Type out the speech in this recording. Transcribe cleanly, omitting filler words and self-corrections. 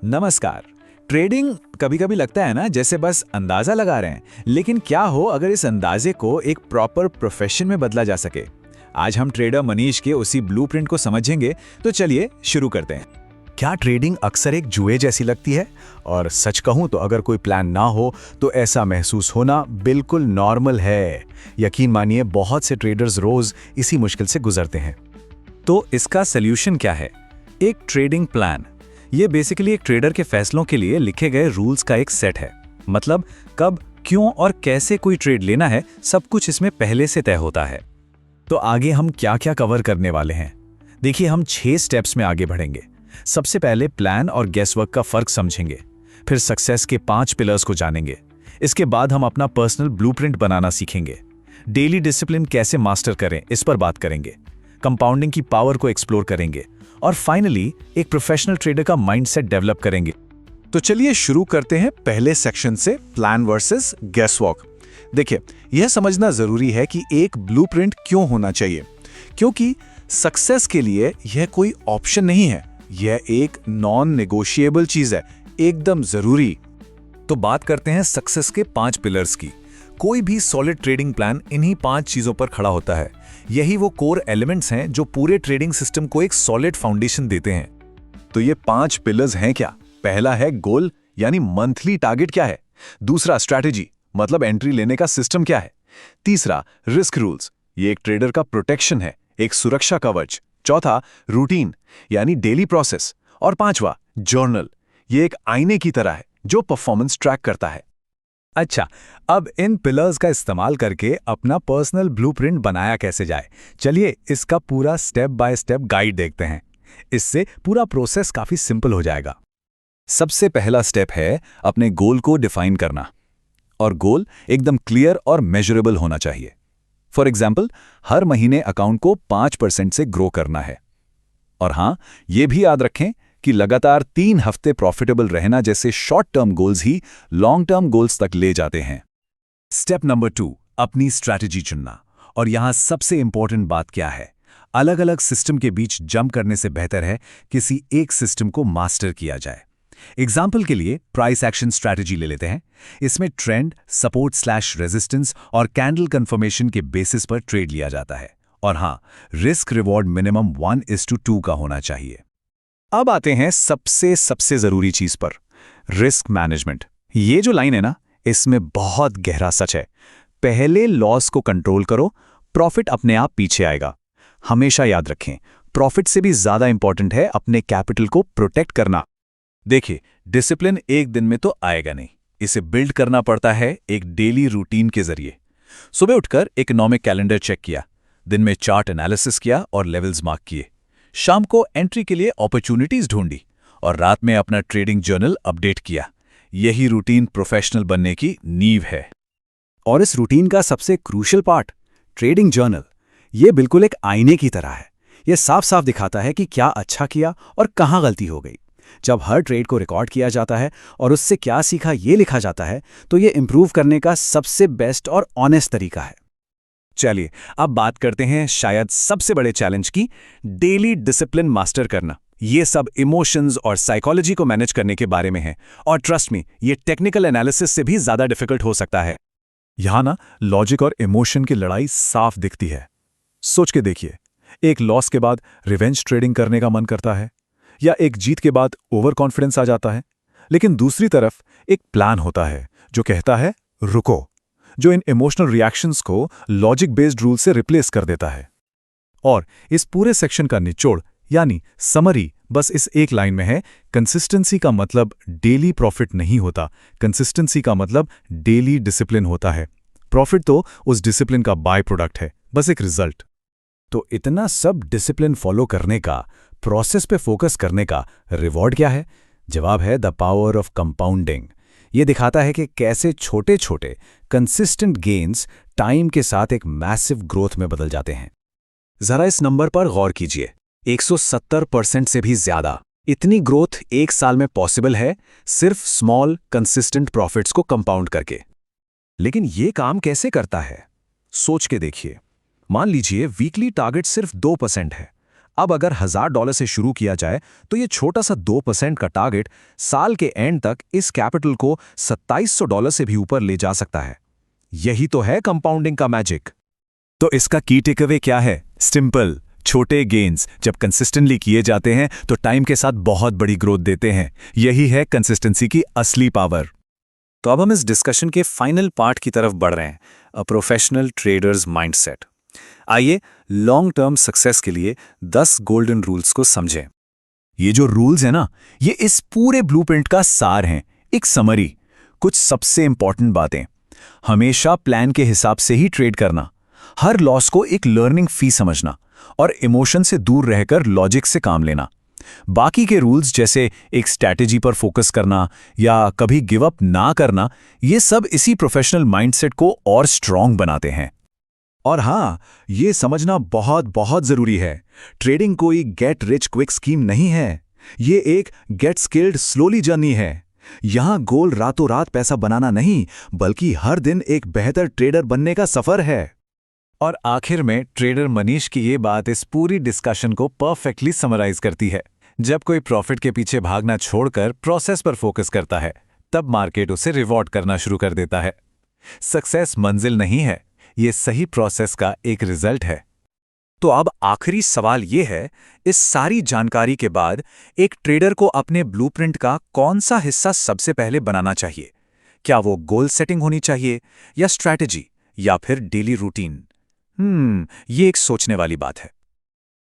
नमस्कार। ट्रेडिंग कभी कभी लगता है ना जैसे बस अंदाजा लगा रहे हैं, लेकिन क्या हो अगर इस अंदाजे को एक प्रॉपर प्रोफेशन में बदला जा सके। आज हम ट्रेडर मनीष के उसी ब्लूप्रिंट को समझेंगे, तो चलिए शुरू करते हैं। क्या ट्रेडिंग अक्सर एक जुए जैसी लगती है? और सच कहूं तो अगर कोई प्लान ना हो तो ऐसा महसूस होना बिल्कुल नॉर्मल है। यकीन मानिए बहुत से ट्रेडर्स रोज इसी मुश्किल से गुजरते हैं। तो इसका सल्यूशन क्या है? एक ट्रेडिंग प्लान। ये बेसिकली एक ट्रेडर के फैसलों के लिए लिखे गए रूल्स का एक सेट है। मतलब कब, क्यों और कैसे कोई ट्रेड लेना है, सब कुछ इसमें पहले से तय होता है। तो आगे हम क्या क्या कवर करने वाले हैं? देखिए, हम 6 स्टेप्स में आगे बढ़ेंगे। सबसे पहले प्लान और गेसवर्क का फर्क समझेंगे। फिर सक्सेस के 5 पिलर्स को जानेंगे। इसके बाद हम अपना पर्सनल ब्लूप्रिंट बनाना सीखेंगे। डेली डिसिप्लिन कैसे मास्टर करें, इस पर बात करेंगे। कंपाउंडिंग की पावर को एक्सप्लोर करेंगे। और फाइनली एक प्रोफेशनल ट्रेडर का माइंडसेट डेवलप करेंगे। तो चलिए शुरू करते हैं पहले सेक्शन से, प्लान वर्सेस गेसवर्क। देखिए, यह समझना जरूरी है कि एक ब्लूप्रिंट क्यों होना चाहिए, क्योंकि सक्सेस के लिए यह कोई ऑप्शन नहीं है, यह एक नॉन नेगोशिएबल चीज है, एकदम जरूरी। तो बात करते हैं सक्सेस के 5 पिलर्स की। कोई भी सॉलिड ट्रेडिंग प्लान इन्हीं 5 चीजों पर खड़ा होता है। यही वो कोर एलिमेंट्स हैं जो पूरे ट्रेडिंग सिस्टम को एक सॉलिड फाउंडेशन देते हैं। तो ये 5 पिलर्स हैं क्या? पहला है गोल, यानी मंथली टारगेट क्या है। दूसरा स्ट्रैटेजी, मतलब एंट्री लेने का सिस्टम क्या है। तीसरा रिस्क रूल्स, ये एक ट्रेडर का प्रोटेक्शन है, एक सुरक्षा कवच। चौथा रूटीन, यानी डेली प्रोसेस। और पांचवा जर्नल, ये एक आईने की तरह है जो परफॉर्मेंस ट्रैक करता है। अच्छा, अब इन पिलर्स का इस्तेमाल करके अपना पर्सनल ब्लूप्रिंट बनाया कैसे जाए, चलिए इसका पूरा स्टेप बाय स्टेप गाइड देखते हैं। इससे पूरा प्रोसेस काफी सिंपल हो जाएगा। सबसे पहला स्टेप है अपने गोल को डिफाइन करना। और गोल एकदम क्लियर और मेजरेबल होना चाहिए। फॉर एग्जाम्पल, हर महीने अकाउंट को 5% से ग्रो करना है। और हां, यह भी याद रखें कि लगातार 3 हफ्ते प्रॉफिटेबल रहना जैसे शॉर्ट टर्म गोल्स ही लॉन्ग टर्म गोल्स तक ले जाते हैं। स्टेप नंबर 2, अपनी स्ट्रैटेजी चुनना। और यहां सबसे इंपॉर्टेंट बात क्या है? अलग अलग सिस्टम के बीच जंप करने से बेहतर है किसी एक सिस्टम को मास्टर किया जाए। एग्जाम्पल के लिए प्राइस एक्शन स्ट्रैटेजी ले लेते हैं। इसमें ट्रेंड, सपोर्ट स्लैश रेजिस्टेंस और कैंडल कंफर्मेशन के बेसिस पर ट्रेड लिया जाता है। और हां, रिस्क रिवॉर्ड मिनिमम 1:2 का होना चाहिए। अब आते हैं सबसे जरूरी चीज पर, रिस्क मैनेजमेंट। ये जो लाइन है ना, इसमें बहुत गहरा सच है। पहले लॉस को कंट्रोल करो, प्रॉफिट अपने आप पीछे आएगा। हमेशा याद रखें, प्रॉफिट से भी ज्यादा इंपॉर्टेंट है अपने कैपिटल को प्रोटेक्ट करना। देखिए, डिसिप्लिन एक दिन में तो आएगा नहीं, इसे बिल्ड करना पड़ता है एक डेली रूटीन के जरिए। सुबह उठकर इकोनॉमिक कैलेंडर चेक किया, दिन में चार्ट एनालिसिस किया और लेवल्स मार्क किए, शाम को एंट्री के लिए अपॉर्चुनिटीज ढूंढी और रात में अपना ट्रेडिंग जर्नल अपडेट किया। यही रूटीन प्रोफेशनल बनने की नींव है। और इस रूटीन का सबसे क्रूशियल पार्ट, ट्रेडिंग जर्नल, ये बिल्कुल एक आईने की तरह है। ये साफ साफ दिखाता है कि क्या अच्छा किया और कहाँ गलती हो गई। जब हर ट्रेड को रिकॉर्ड किया जाता है और उससे क्या सीखा ये लिखा जाता है, तो ये इंप्रूव करने का सबसे बेस्ट और ऑनेस्ट तरीका है। चलिए अब बात करते हैं शायद सबसे बड़े चैलेंज की, डेली डिसिप्लिन मास्टर करना। ये सब इमोशंस और साइकोलॉजी को मैनेज करने के बारे में है। और ट्रस्ट मी, ये टेक्निकल एनालिसिस से भी ज्यादा डिफिकल्ट हो सकता है। यहां ना लॉजिक और इमोशन की लड़ाई साफ दिखती है। सोच के देखिए, एक लॉस के बाद रिवेंज ट्रेडिंग करने का मन करता है, या एक जीत के बाद ओवर कॉन्फिडेंस आ जाता है। लेकिन दूसरी तरफ एक प्लान होता है जो कहता है रुको, जो इन इमोशनल रिएक्शंस को लॉजिक बेस्ड रूल से रिप्लेस कर देता है। और इस पूरे सेक्शन का निचोड़ यानी समरी बस इस एक लाइन में है। कंसिस्टेंसी का मतलब डेली प्रॉफिट नहीं होता, कंसिस्टेंसी का मतलब डेली डिसिप्लिन होता है। प्रॉफिट तो उस डिसिप्लिन का बाय प्रोडक्ट है, बस एक रिजल्ट। तो इतना सब डिसिप्लिन फॉलो करने का, प्रोसेस पे फोकस करने का रिवॉर्ड क्या है? जवाब है द पावर ऑफ कंपाउंडिंग। ये दिखाता है कि कैसे छोटे छोटे कंसिस्टेंट गेन्स टाइम के साथ एक मैसिव ग्रोथ में बदल जाते हैं। जरा इस नंबर पर गौर कीजिए, 170% से भी ज्यादा। इतनी ग्रोथ एक साल में पॉसिबल है सिर्फ स्मॉल कंसिस्टेंट प्रॉफिट्स को कंपाउंड करके। लेकिन ये काम कैसे करता है? सोच के देखिए। मान लीजिए वीकली टारगेट सिर्फ 2% है। अब अगर $1000 से शुरू किया जाए तो ये छोटा सा 2% का टारगेट साल के एंड तक इस कैपिटल को $2700 से भी ऊपर ले जा सकता है। यही तो है कंपाउंडिंग का मैजिक। तो इसका की टेकअवे क्या है? सिंपल, छोटे गेन्स जब कंसिस्टेंटली किए जाते हैं तो टाइम के साथ बहुत बड़ी ग्रोथ देते हैं। यही है कंसिस्टेंसी की असली पावर। तो अब हम इस डिस्कशन के फाइनल पार्ट की तरफ बढ़ रहे हैं, अ प्रोफेशनल ट्रेडर्स माइंडसेट। आइए लॉन्ग टर्म सक्सेस के लिए 10 गोल्डन रूल्स को समझें। ये जो रूल्स हैं ना, ये इस पूरे ब्लूप्रिंट का सार हैं, एक समरी। कुछ सबसे इंपॉर्टेंट बातें: हमेशा प्लान के हिसाब से ही ट्रेड करना, हर लॉस को एक लर्निंग फी समझना और इमोशन से दूर रहकर लॉजिक से काम लेना। बाकी के रूल्स जैसे एक स्ट्रैटेजी पर फोकस करना या कभी गिव अप ना करना, ये सब इसी प्रोफेशनल माइंडसेट को और स्ट्रांग बनाते हैं। और हाँ, ये समझना बहुत बहुत जरूरी है, ट्रेडिंग कोई गेट रिच क्विक स्कीम नहीं है। ये एक गेट स्किल्ड स्लोली जर्नी है। यहां गोल रातों रात पैसा बनाना नहीं, बल्कि हर दिन एक बेहतर ट्रेडर बनने का सफर है। और आखिर में ट्रेडर मनीष की ये बात इस पूरी डिस्कशन को परफेक्टली समराइज करती है। जब कोई प्रॉफिट के पीछे भागना छोड़कर प्रोसेस पर फोकस करता है, तब मार्केट उसे रिवॉर्ड करना शुरू कर देता है। सक्सेस मंजिल नहीं है, ये सही प्रोसेस का एक रिजल्ट है। तो अब आखिरी सवाल ये है, इस सारी जानकारी के बाद एक ट्रेडर को अपने ब्लूप्रिंट का कौन सा हिस्सा सबसे पहले बनाना चाहिए? क्या वो गोल सेटिंग होनी चाहिए, या स्ट्रैटेजी, या फिर डेली रूटीन? ये एक सोचने वाली बात है।